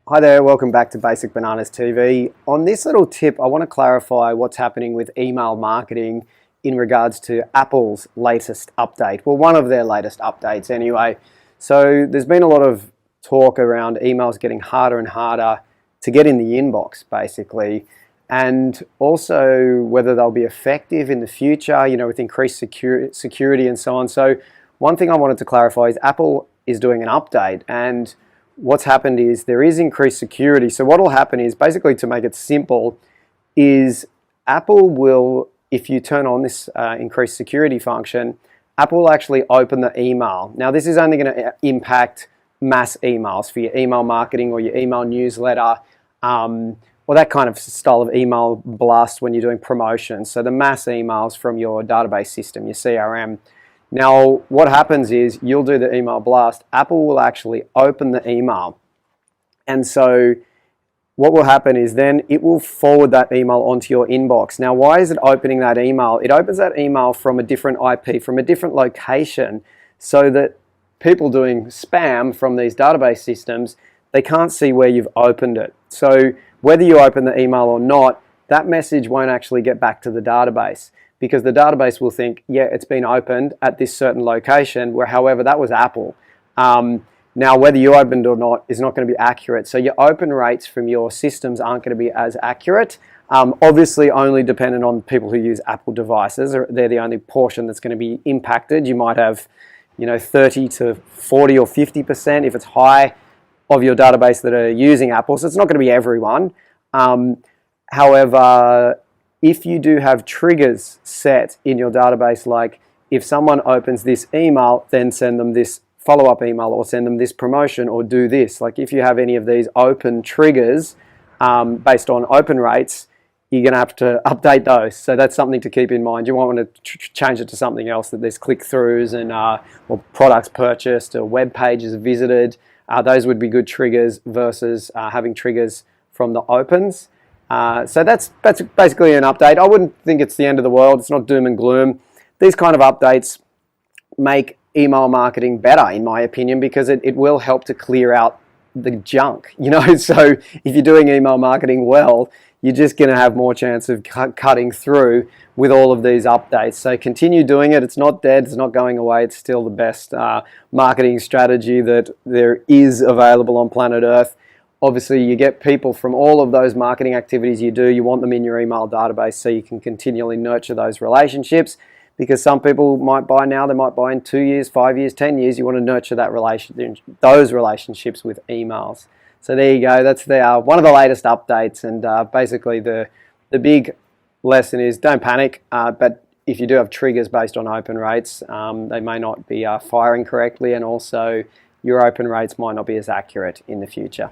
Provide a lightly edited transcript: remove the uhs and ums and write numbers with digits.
Hi there, welcome back to Basic Bananas TV. On this little tip, I want to clarify what's happening with email marketing in regards to Apple's latest update. Well, one of their latest updates anyway. So there's been a lot of talk around emails getting harder and harder to get in the inbox, basically, and also whether they'll be effective in the future, with increased security and so on. So one thing I wanted to clarify is Apple is doing an update, and what's happened is there is increased security. So what will happen is, basically, to make it simple, is Apple will, if you turn on this increased security function, Apple will actually open the email. Now this is only going to impact mass emails for your email marketing or your email newsletter, or that kind of style of email blast when you're doing promotions. So the mass emails from your database system, your CRM. Now, what happens is you'll do the email blast. Apple will actually open the email. And so what will happen is then it will forward that email onto your inbox. Now, why is it opening that email? It opens that email from a different IP, from a different location, so that people doing spam from these database systems, they can't see where you've opened it. So whether you open the email or not, that message won't actually get back to the database, because the database will think, yeah, it's been opened at this certain location, where, however, that was Apple. Now, whether you opened or not is not going to be accurate. So your open rates from your systems aren't going to be as accurate. Obviously, only dependent on people who use Apple devices. They're the only portion that's going to be impacted. You might have, 30 to 40 or 50% if it's high of your database that are using Apple. So it's not going to be everyone. However, if you do have triggers set in your database, like if someone opens this email, then send them this follow-up email, or send them this promotion, or do this. Like if you have any of these open triggers based on open rates, you're going to have to update those. So that's something to keep in mind. You might want to change it to something else, that there's click-throughs and or products purchased or web pages visited. Those would be good triggers versus having triggers from the opens. So that's basically an update. I wouldn't think it's the end of the world. It's not doom and gloom. These kind of updates make email marketing better, in my opinion, because it will help to clear out the junk. So if you're doing email marketing well, you're just going to have more chance of cutting through with all of these updates. So continue doing it. It's not dead. It's not going away. It's still the best marketing strategy that there is available on planet Earth. Obviously, you get people from all of those marketing activities you do. You want them in your email database so you can continually nurture those relationships, because some people might buy now, they might buy in 2 years, 5 years, 10 years. You want to nurture those relationships with emails. So there you go. That's one of the latest updates, and basically the big lesson is don't panic, but if you do have triggers based on open rates, they may not be firing correctly, and also your open rates might not be as accurate in the future.